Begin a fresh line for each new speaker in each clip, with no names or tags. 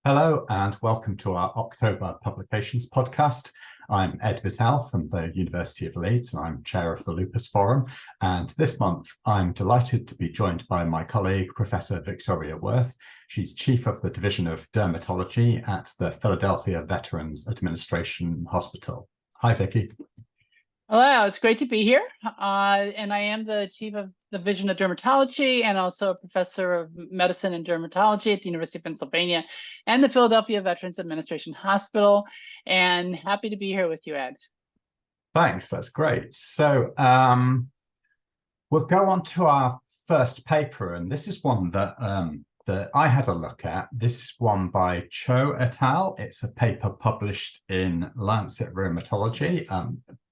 Hello and welcome to our October Publications podcast. I'm Ed Vitale from the University of Leeds and I'm chair of the Lupus Forum. And this month, I'm delighted to be joined by my colleague, Professor Victoria Werth. She's chief of the Division of Dermatology at the Philadelphia Veterans Administration Hospital. Hi, Vicky.
Hello, it's great to be here. And I am the chief of the Division of Dermatology and also a professor of medicine and dermatology at the University of Pennsylvania and the Philadelphia Veterans Administration Hospital. And happy to be here with you, Ed.
Thanks, that's great. So we'll go on to our first paper, and this is one that I had a look at. This is one by Cho et al. It's a paper published in Lancet Rheumatology.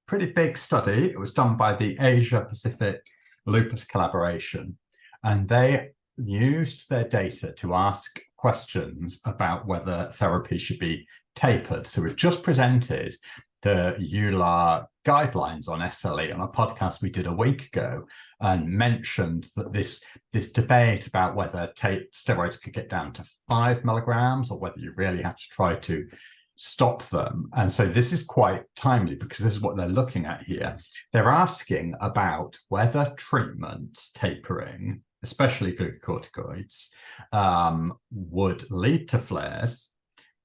Pretty big study. It was done by the Asia Pacific Lupus Collaboration, and they used their data to ask questions about whether therapy should be tapered. So we've just presented the EULAR guidelines on SLE on a podcast we did a week ago, and mentioned that this debate about whether steroids could get down to 5 milligrams or whether you really have to try to stop them. And so this is quite timely because this is what they're looking at here. They're asking about whether treatment tapering, especially glucocorticoids, would lead to flares,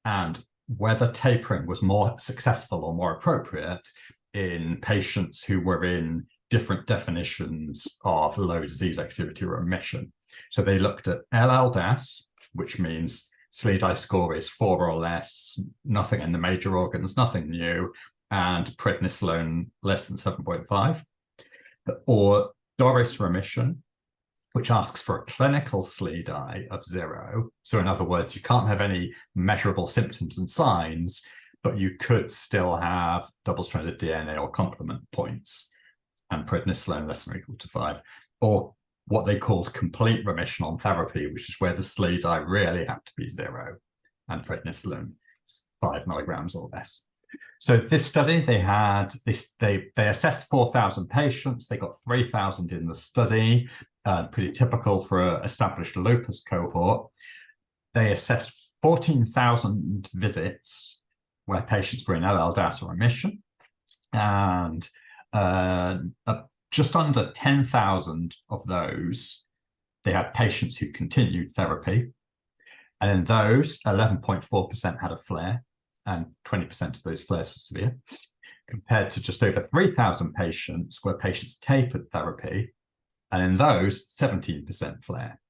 and whether tapering was more successful or more appropriate in patients who were in different definitions of low disease activity or remission. So they looked at LLDAS, which means SLEDAI score is 4 or less, nothing in the major organs, nothing new, and prednisolone less than 7.5. Or DORIS remission, which asks for a clinical SLEDAI of 0. So in other words, you can't have any measurable symptoms and signs, but you could still have double-stranded DNA or complement points, and prednisolone less than or equal to 5. Or what they called complete remission on therapy, which is where the SLEDAI really had to be 0, and prednisolone 5 milligrams or less. So this study, they assessed 4,000 patients. They got 3,000 in the study, pretty typical for an established lupus cohort. They assessed 14,000 visits where patients were in LLDAS or remission, and just under 10,000 of those, they had patients who continued therapy. And in those, 11.4% had a flare, and 20% of those flares were severe, compared to just over 3,000 patients where patients tapered therapy. And in those, 17% flare,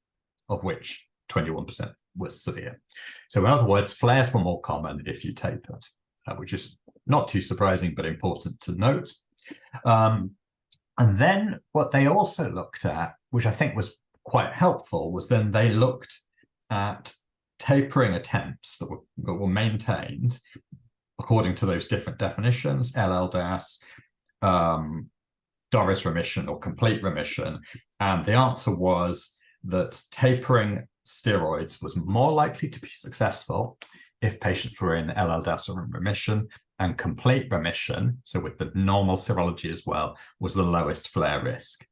of which 21% was severe. So in other words, flares were more common if you tapered, which is not too surprising, but important to note. And then what they also looked at, which I think was quite helpful, was then they looked at tapering attempts that were maintained according to those different definitions, LLDAS, DORIS remission or complete remission. And the answer was that tapering steroids was more likely to be successful if patients were in LLDAS or in remission, and complete remission, so with the normal serology as well, was the lowest flare risk.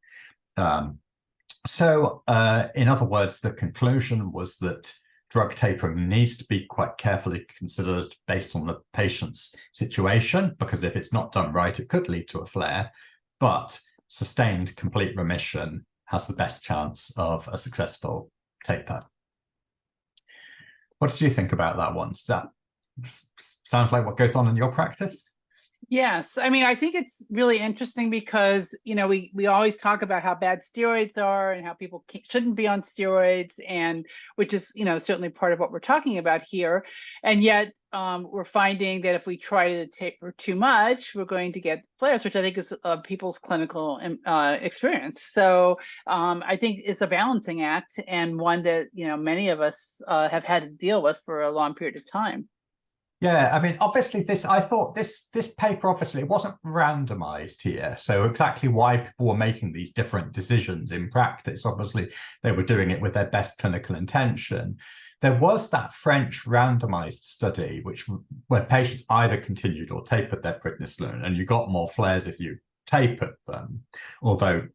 So in other words, the conclusion was that drug tapering needs to be quite carefully considered based on the patient's situation, because if it's not done right, it could lead to a flare, but sustained complete remission has the best chance of a successful taper. What did you think about that one? Does that sound like what goes on in your practice?
Yes, I mean, I think it's really interesting because, we always talk about how bad steroids are and how people shouldn't be on steroids, and which is, certainly part of what we're talking about here. And yet we're finding that if we try to taper too much, we're going to get flares, which I think is people's clinical experience. So I think it's a balancing act, and one that, many of us have had to deal with for a long period of time.
Yeah, I mean, obviously I thought this paper, obviously, it wasn't randomized here. So exactly why people were making these different decisions in practice, obviously, they were doing it with their best clinical intention. There was that French randomized study, where patients either continued or tapered their prednisolone, and you got more flares if you tapered them. Although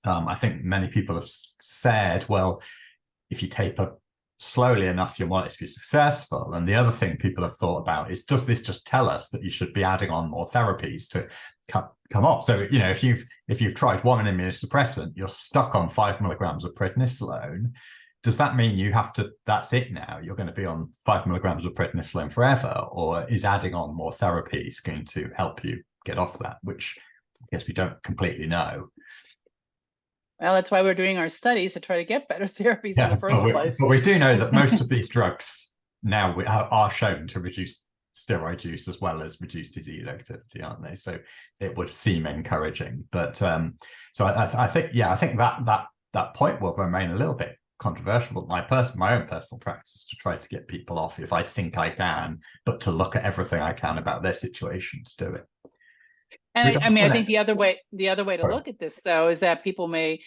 I think many people have said, well, if you taper slowly enough, you want it to be successful. And the other thing people have thought about is, does this just tell us that you should be adding on more therapies to come off? So, you know, if you've tried one immunosuppressant, you're stuck on 5 milligrams of prednisolone. Does that mean you have to, that's it now, you're going to be on 5 milligrams of prednisolone forever? Or is adding on more therapies going to help you get off that? Which I guess we don't completely know.
Well, that's why we're doing our studies to try to get better therapies in the first place.
But we do know that most of these drugs now are shown to reduce steroid use as well as reduce disease activity, aren't they? So it would seem encouraging. But so I think that point will remain a little bit controversial. My own personal practice is to try to get people off if I think I can, but to look at everything I can about their situation to do it.
And I mean, I think the other way to look at this, though, is that people may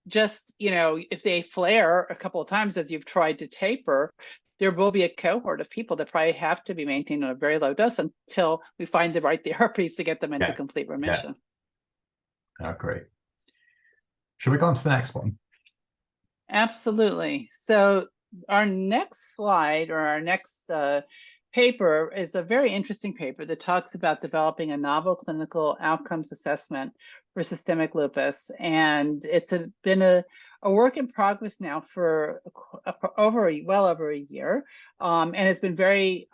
just, you know, if they flare a couple of times as you've tried to taper, there will be a cohort of people that probably have to be maintained on a very low dose until we find the right therapies to get them into complete remission.
I agree. Should we go on to the next one?
Absolutely. So our next slide, or our next paper, is a very interesting paper that talks about developing a novel clinical outcomes assessment for systemic lupus. And it's been a work in progress now for well over a year. And it's been very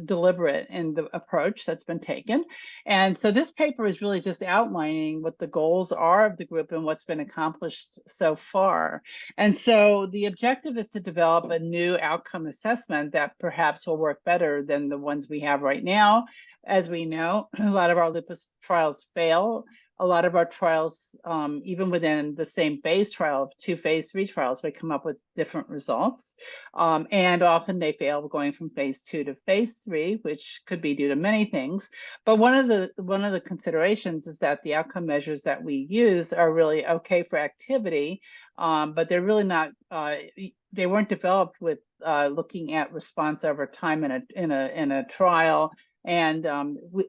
deliberate in the approach that's been taken. And so this paper is really just outlining what the goals are of the group and what's been accomplished so far. And so the objective is to develop a new outcome assessment that perhaps will work better than the ones we have right now. As we know, a lot of our lupus trials fail. A lot of our trials, even within the same phase trial of 2 phase 3 trials, we come up with different results. And often they fail going from phase 2 to phase 3, which could be due to many things. But one of the considerations is that the outcome measures that we use are really okay for activity, but they're really not, they weren't developed with looking at response over time in a trial. And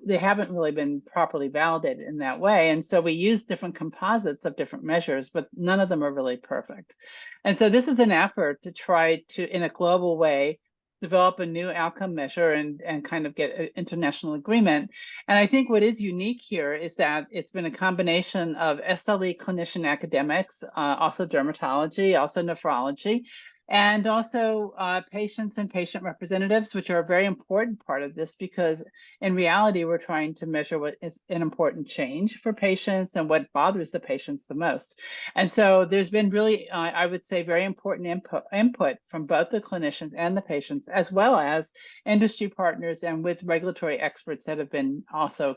they haven't really been properly validated in that way. And so we use different composites of different measures, but none of them are really perfect. And so this is an effort to try to, in a global way, develop a new outcome measure and kind of get international agreement. And I think what is unique here is that it's been a combination of SLE clinician academics, also dermatology, also nephrology, and also patients and patient representatives, which are a very important part of this, because in reality, we're trying to measure what is an important change for patients and what bothers the patients the most. And so there's been really, I would say, very important input from both the clinicians and the patients, as well as industry partners and with regulatory experts that have been also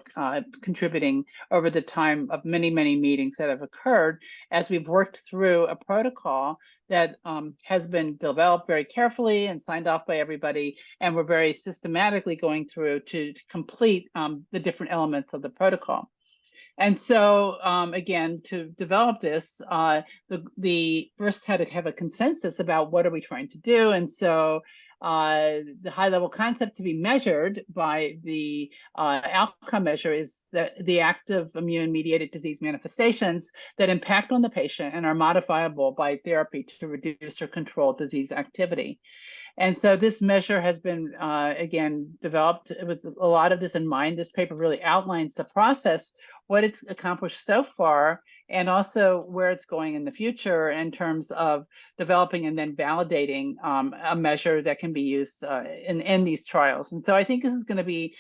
contributing over the time of many, many meetings that have occurred as we've worked through a protocol that has been developed very carefully and signed off by everybody. And we're very systematically going through to complete the different elements of the protocol. And so, again, to develop this, the first had to have a consensus about what are we trying to do. And so the high-level concept to be measured by the outcome measure is the active immune-mediated disease manifestations that impact on the patient and are modifiable by therapy to reduce or control disease activity. And so this measure has been, again, developed with a lot of this in mind. This paper really outlines the process, what it's accomplished so far, and also where it's going in the future in terms of developing and then validating a measure that can be used in these trials. And so I think this is going to be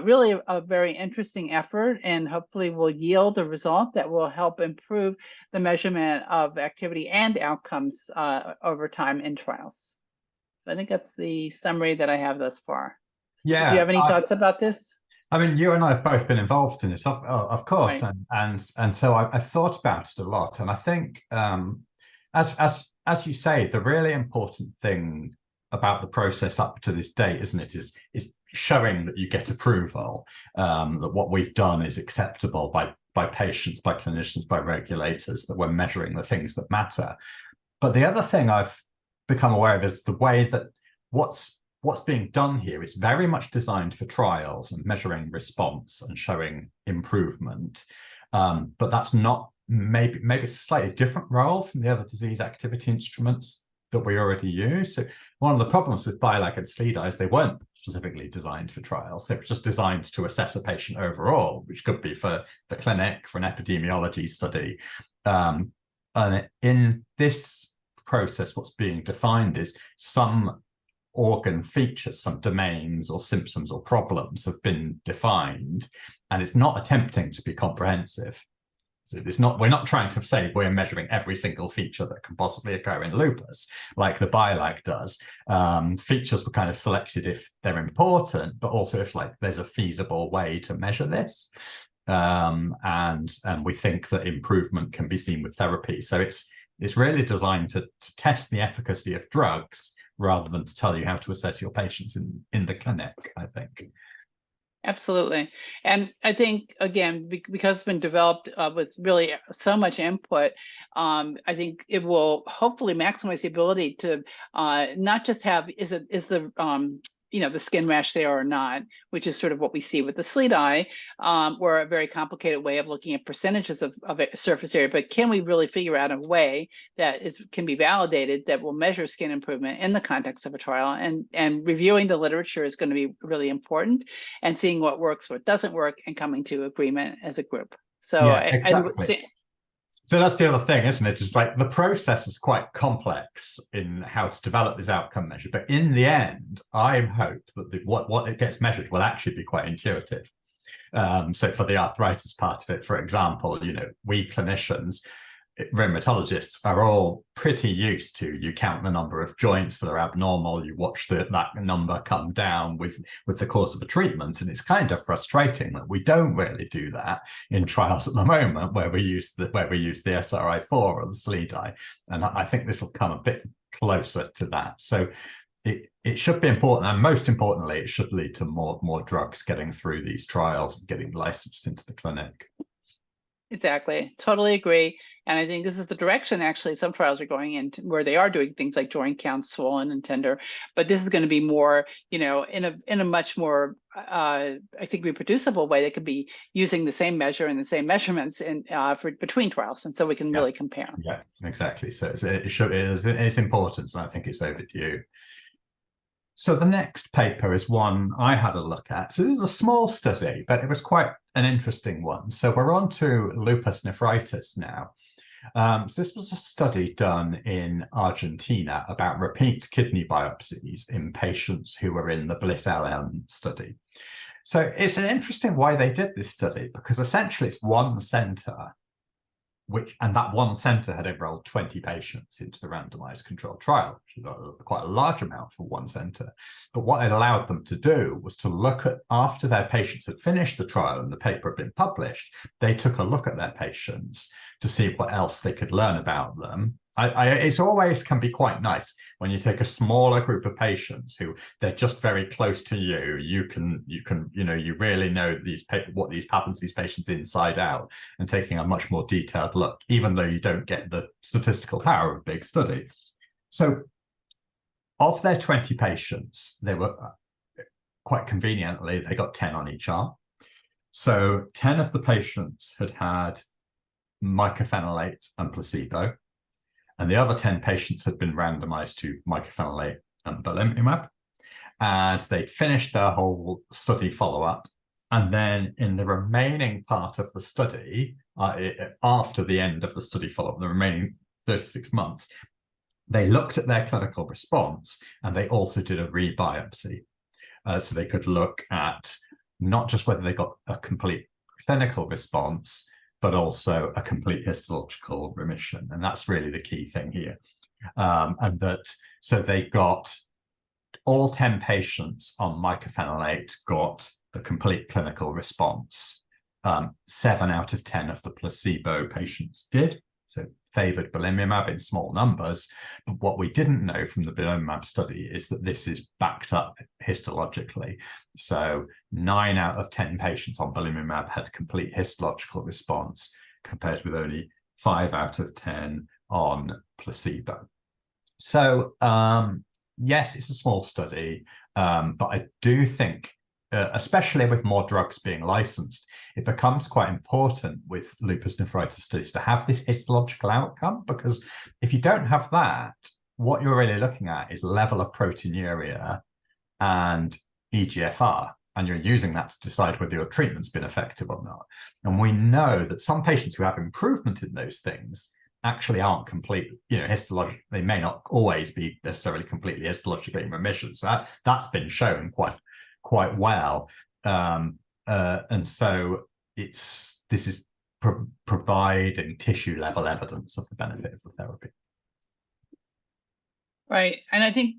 really a very interesting effort, and hopefully will yield a result that will help improve the measurement of activity and outcomes over time in trials. So I think that's the summary that I have thus far.
Yeah.
Do you have any thoughts about this?
I mean, you and I have both been involved in it, of course,
Right.
and so I've thought about it a lot. And I think, as you say, the really important thing about the process up to this date, isn't it, is showing that you get approval, that what we've done is acceptable by patients, by clinicians, by regulators, that we're measuring the things that matter. But the other thing I've become aware of is the way that what's being done here is very much designed for trials and measuring response and showing improvement. But that's not, maybe it's a slightly different role from the other disease activity instruments that we already use. So one of the problems with BILAG and SLEDAI is they weren't specifically designed for trials. They were just designed to assess a patient overall, which could be for the clinic, for an epidemiology study. And in this process, what's being defined is some organ features, some domains or symptoms or problems have been defined, and it's not attempting to be comprehensive. So it's not, we're not trying to say we're measuring every single feature that can possibly occur in lupus, like the BILAG does. Features were kind of selected if they're important, but also if like there's a feasible way to measure this. And we think that improvement can be seen with therapy. So it's really designed to test the efficacy of drugs rather than to tell you how to assess your patients in the clinic, I think.
Absolutely. And I think, again, because it's been developed with really so much input, I think it will hopefully maximize the ability to not just have, is the the skin rash there or not, which is sort of what we see with the SLEDAI, or a very complicated way of looking at percentages of surface area, but can we really figure out a way that can be validated that will measure skin improvement in the context of a trial? And reviewing the literature is going to be really important, and seeing what works, what doesn't work, and coming to agreement as a group. So
yeah, exactly. So that's the other thing, isn't it? It's like the process is quite complex in how to develop this outcome measure. But in the end, I hope that what it gets measured will actually be quite intuitive. So for the arthritis part of it, for example, we clinicians, rheumatologists are all pretty used to, you count the number of joints that are abnormal, you watch that number come down with the course of a treatment, and it's kind of frustrating that we don't really do that in trials at the moment where we use the SRI-4 or the SLEDAI, and I think this will come a bit closer to that. So it should be important, and most importantly, it should lead to more drugs getting through these trials and getting licensed into the clinic.
Exactly. Totally agree. And I think this is the direction, actually, some trials are going into, where they are doing things like joint counts, swollen and tender. But this is going to be more, in a much more, I think, reproducible way. They could be using the same measure and the same measurements for between trials. And so we can really compare.
Yeah, exactly. So it's important, and I think it's overdue. So the next paper is one I had a look at. So this is a small study, but it was quite an interesting one. So we're on to lupus nephritis now. So this was a study done in Argentina about repeat kidney biopsies in patients who were in the BLISS-LN study. So it's an interesting way they did this study, because essentially it's one center, and that one center had enrolled 20 patients into the randomized controlled trial, which is quite a large amount for one center. But what it allowed them to do was to look at, after their patients had finished the trial and the paper had been published, they took a look at their patients to see what else they could learn about them. It's always can be quite nice when you take a smaller group of patients who they're just very close to you. You really know what happens to these patients inside out, and taking a much more detailed look, even though you don't get the statistical power of a big study. So of their 20 patients, they were quite conveniently, they got 10 on each arm. So 10 of the patients had mycophenolate and placebo, and the other 10 patients had been randomized to mycophenolate and belimumab, and they'd finished their whole study follow-up. And then in the remaining part of the study, after the end of the study follow-up, the remaining 36 months, they looked at their clinical response, and they also did a rebiopsy. So they could look at not just whether they got a complete clinical response, but also a complete histological remission. And that's really the key thing here. So they got, all 10 patients on mycophenolate got the complete clinical response. 7 out of 10 of the placebo patients did, so favored belimumab in small numbers. But what we didn't know from the belimumab study is that this is backed up histologically. So 9 out of 10 patients on belimumab had complete histological response, compared with only 5 out of 10 on placebo. So yes, it's a small study, but I do think, especially with more drugs being licensed, it becomes quite important with lupus nephritis studies to have this histological outcome, because if you don't have that, what you're really looking at is level of proteinuria and EGFR, and you're using that to decide whether your treatment's been effective or not. And we know that some patients who have improvement in those things actually aren't complete, histologically, they may not always be necessarily completely histologically in remission. So that's been shown quite well. And so this is providing tissue level evidence of the benefit of the therapy.
Right. And I think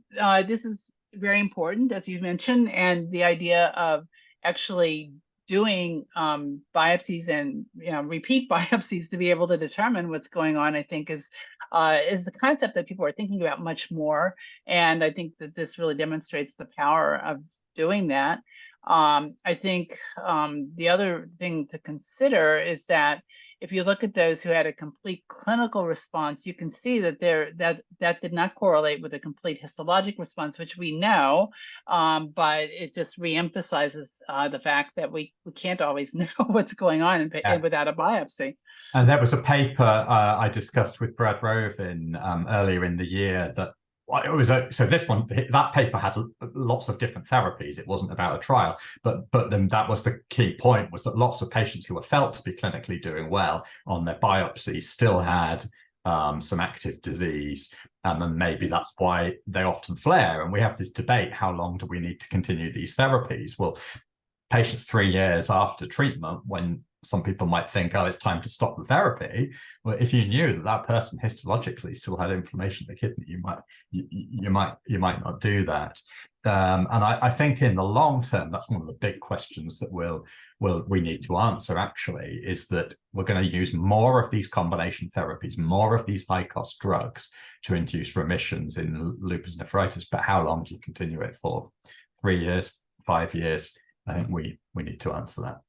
this is very important, as you mentioned, and the idea of actually doing biopsies and repeat biopsies to be able to determine what's going on, I think is the concept that people are thinking about much more. And I think that this really demonstrates the power of doing that. I think the other thing to consider is that if you look at those who had a complete clinical response, you can see that that did not correlate with a complete histologic response, which we know, but it just reemphasizes the fact that we can't always know what's going on without a biopsy.
And there was a paper I discussed with Brad Rovin earlier in the year that it was that paper had lots of different therapies. It wasn't about a trial, but then that was the key point, was that lots of patients who were felt to be clinically doing well on their biopsies still had some active disease, and maybe that's why they often flare. And we have this debate: how long do we need to continue these therapies? Well, patients 3 years after treatment, when some people might think, oh, it's time to stop the therapy. Well, if you knew that that person histologically still had inflammation of the kidney, you might not do that. And I think in the long term, that's one of the big questions that we need to answer, actually, is that we're going to use more of these combination therapies, more of these high-cost drugs to induce remissions in lupus nephritis. But how long do you continue it for? 3 years, 5 years? I think we need to answer that.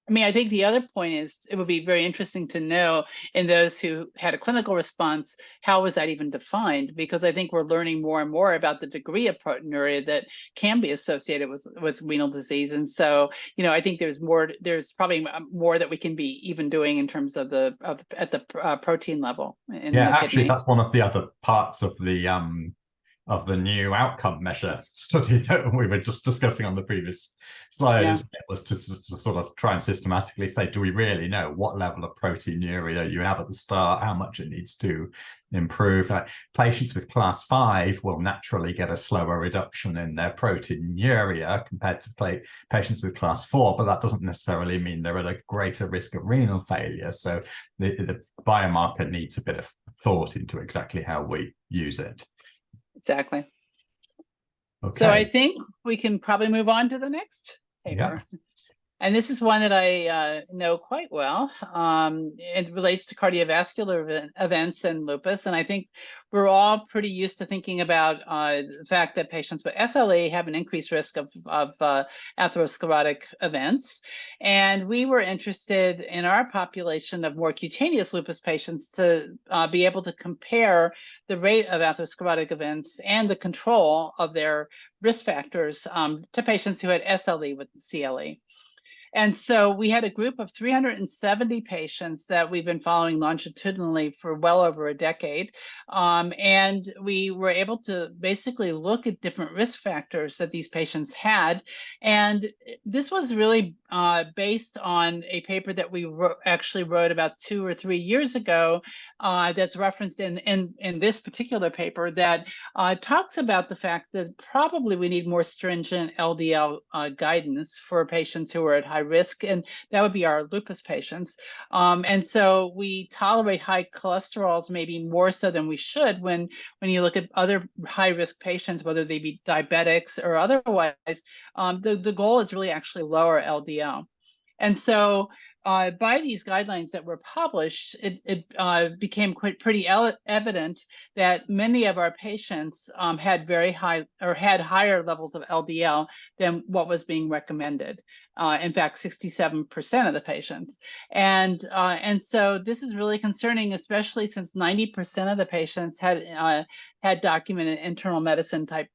I mean, I think the other point is it would be very interesting to know in those who had a clinical response, how was that even defined? Because I think we're learning more and more about the degree of proteinuria that can be associated with renal disease. And so, I think there's probably more that we can be even doing in terms of at the protein level in the
actually,
kidney.
that's one of the other parts of the new outcome measure study that we were just discussing on the previous slide. It was to sort of try and systematically say, do we really know what level of proteinuria you have at the start, how much it needs to improve? Patients with class 5 will naturally get a slower reduction in their proteinuria compared to patients with class 4, but that doesn't necessarily mean they're at a greater risk of renal failure. So the biomarker needs a bit of thought into exactly how we use it.
Exactly.
Okay.
So I think we can probably move on to the next paper.
Yeah.
And this is one that I know quite well. It relates to cardiovascular events and lupus. And I think we're all pretty used to thinking about the fact that patients with SLE have an increased risk of atherosclerotic events. And we were interested in our population of more cutaneous lupus patients to be able to compare the rate of atherosclerotic events and the control of their risk factors to patients who had SLE with CLE. And so we had a group of 370 patients that we've been following longitudinally for well over a decade. And we were able to basically look at different risk factors that these patients had. And this was really based on a paper that we actually wrote about 2 or 3 years ago that's referenced in this particular paper that talks about the fact that probably we need more stringent LDL guidance for patients who are at high risk, and that would be our lupus patients. And so we tolerate high cholesterols maybe more so than we should when you look at other high risk patients, whether they be diabetics or otherwise. The goal is really actually lower LDL. And so by these guidelines that were published, it became pretty evident that many of our patients had very high or had higher levels of LDL than what was being recommended. In fact, 67% of the patients. And so this is really concerning, especially since 90% of the patients had documented internal medicine type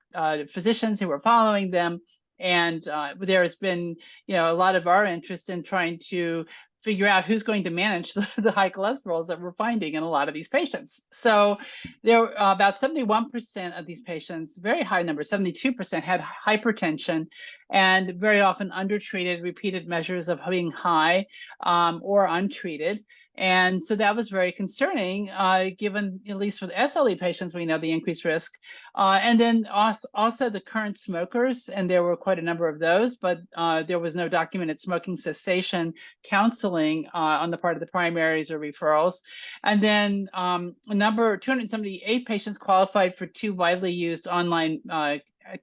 physicians who were following them. And there has been, a lot of our interest in trying to figure out who's going to manage the high cholesterols that we're finding in a lot of these patients. So there about 71% of these patients, very high number, 72% had hypertension, and very often undertreated, repeated measures of being high or untreated. And so that was very concerning, given, at least with SLE patients, we know the increased risk. And then also the current smokers, and there were quite a number of those, but there was no documented smoking cessation counseling on the part of the primaries or referrals. And then 278 patients qualified for 2 widely used online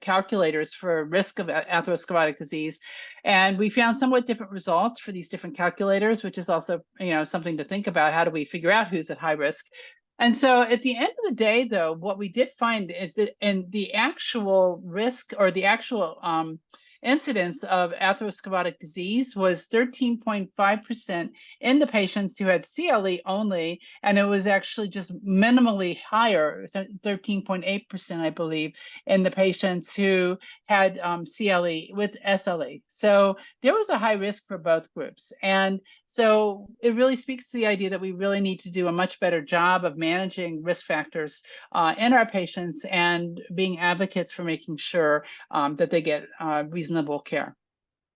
calculators for risk of atherosclerotic disease. And we found somewhat different results for these different calculators, which is also, something to think about. How do we figure out who's at high risk? And so at the end of the day, though, what we did find is that in the actual risk, or the actual incidence of atherosclerotic disease, was 13.5% in the patients who had CLE only, and it was actually just minimally higher, 13.8%, I believe, in the patients who had CLE with SLE. So there was a high risk for both groups. And so it really speaks to the idea that we really need to do a much better job of managing risk factors in our patients and being advocates for making sure that they get reasonable care.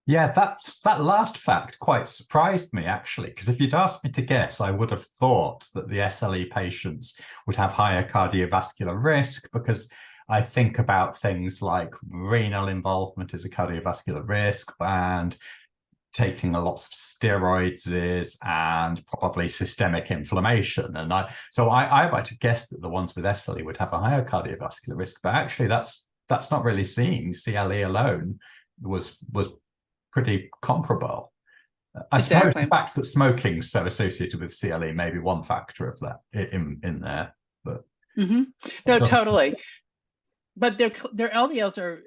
Yeah, that last fact quite surprised me, actually, because if you'd asked me to guess, I would have thought that the SLE patients would have higher cardiovascular risk, because I think about things like renal involvement as a cardiovascular risk, and taking a lot of steroids is, and probably systemic inflammation. And I might have guessed that the ones with SLE would have a higher cardiovascular risk, but actually that's not really seen. CLE alone was pretty comparable. I suppose the fact that smoking is so associated with CLE may be one factor of that in there, but
no, totally. But their LDLs are,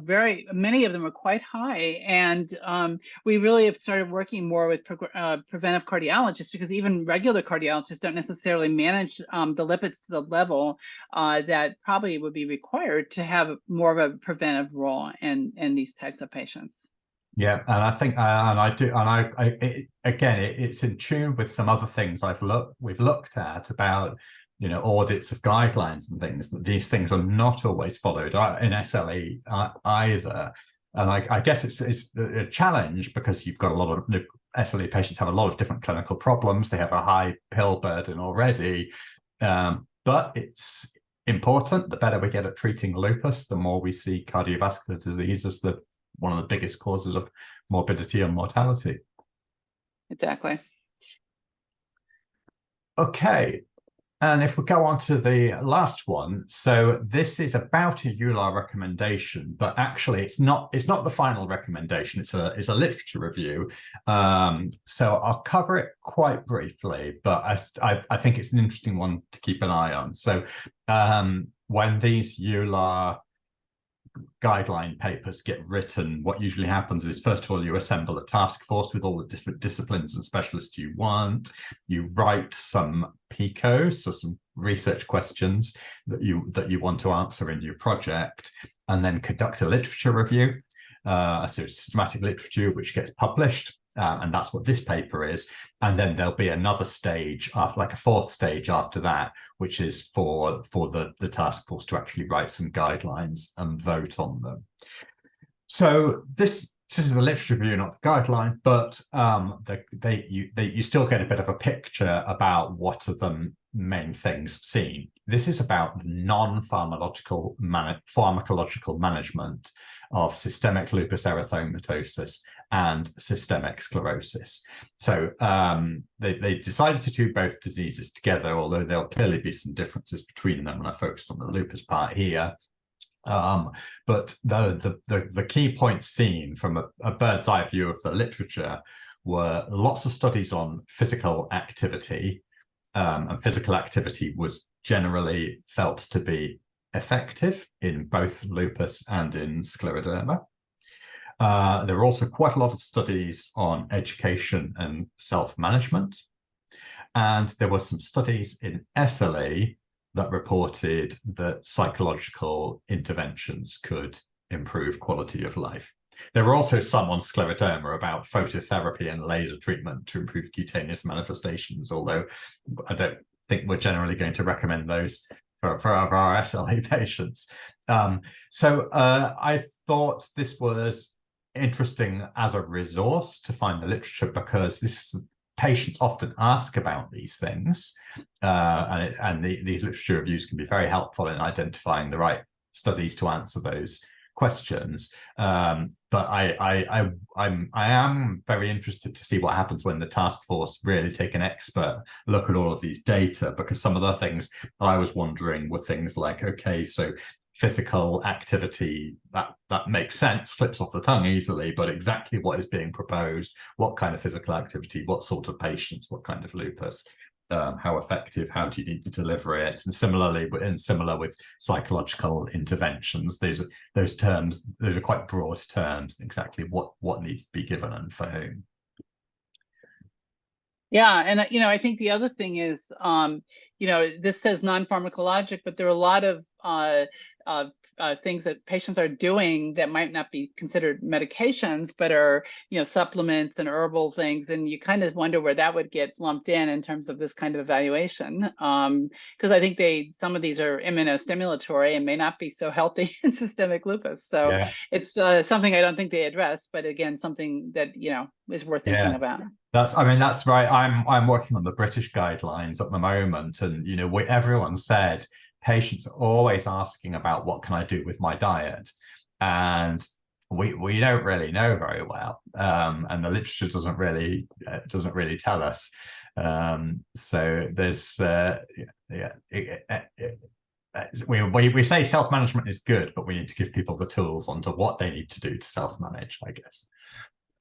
very, many of them are quite high. And we really have started working more with preventive cardiologists, because even regular cardiologists don't necessarily manage the lipids to the level that probably would be required to have more of a preventive role in these types of patients.
Yeah, and I think, it's in tune with some other things we've looked at about, audits of guidelines and things, that these things are not always followed in SLE either. And I guess it's a challenge, because you've got a lot of SLE patients have a lot of different clinical problems. They have a high pill burden already, but it's important. The better we get at treating lupus, the more we see cardiovascular disease as one of the biggest causes of morbidity and mortality.
Exactly.
Okay. And if we go on to the last one, so this is about a EULAR recommendation, but actually it's not the final recommendation. It's a literature review. So I'll cover it quite briefly, but I think it's an interesting one to keep an eye on. So when these EULAR guideline papers get written, what usually happens is, first of all, you assemble a task force with all the different disciplines and specialists you want. You write some PICOs, so some research questions that you want to answer in your project, and then conduct a literature review, so systematic literature, which gets published. And that's what this paper is. And then there'll be another stage, like a fourth stage after that, which is for the task force to actually write some guidelines and vote on them. So this is a literature review, not the guideline, but you still get a bit of a picture about what are the main things seen. This is about non-pharmacological pharmacological management of systemic lupus erythematosus and systemic sclerosis. So they decided to do both diseases together, although there'll clearly be some differences between them, and I focused on the lupus part here. But the key points seen from a bird's eye view of the literature were lots of studies on physical activity, and physical activity was generally felt to be effective in both lupus and in scleroderma. There were also quite a lot of studies on education and self-management. And there were some studies in SLE that reported that psychological interventions could improve quality of life. There were also some on scleroderma about phototherapy and laser treatment to improve cutaneous manifestations, although I don't think we're generally going to recommend those for our SLE patients. So I thought this was interesting as a resource to find the literature, because patients often ask about these things, and these literature reviews can be very helpful in identifying the right studies to answer those questions. But I am very interested to see what happens when the task force really take an expert look at all of these data, because some of the things I was wondering were things like, okay, so physical activity, that makes sense, slips off the tongue easily, but exactly what is being proposed, what kind of physical activity, what sort of patients, what kind of lupus, how effective, how do you need to deliver it, and similar with psychological interventions. Those terms, those are quite broad terms, exactly what needs to be given and for whom.
Yeah, and I think the other thing is, this says non-pharmacologic, but there are a lot of things that patients are doing that might not be considered medications, but are supplements and herbal things, and you kind of wonder where that would get lumped in terms of this kind of evaluation, because I think some of these are immunostimulatory and may not be so healthy in systemic lupus. So yeah, it's something I don't think they address, but again, something that is worth thinking about.
That's right. I'm working on the British guidelines at the moment, and everyone said patients are always asking about what can I do with my diet, and we don't really know very well, and the literature doesn't really tell us. So there's we say self-management is good, but we need to give people the tools onto what they need to do to self-manage, I guess.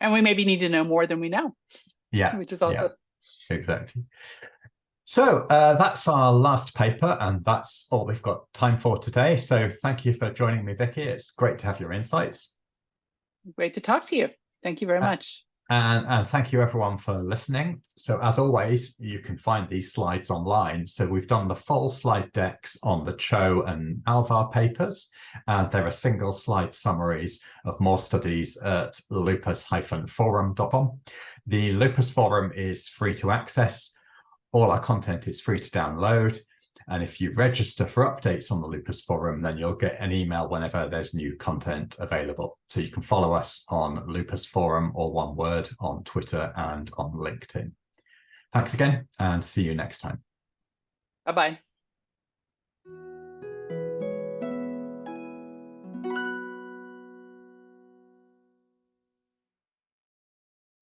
And we maybe need to know more than we know.
Yeah,
which is also
exactly. So that's our last paper, and that's all we've got time for today. So thank you for joining me, Vicky. It's great to have your insights.
Great to talk to you. Thank you very much.
And thank you everyone for listening. So as always, you can find these slides online. So we've done the full slide decks on the Cho and Alvar papers, and there are single slide summaries of more studies at lupus-forum.com. The Lupus Forum is free to access. All our content is free to download. And if you register for updates on the Lupus Forum, then you'll get an email whenever there's new content available. So you can follow us on Lupus Forum, or one word, on Twitter and on LinkedIn. Thanks again, and see you next time.
Bye-bye.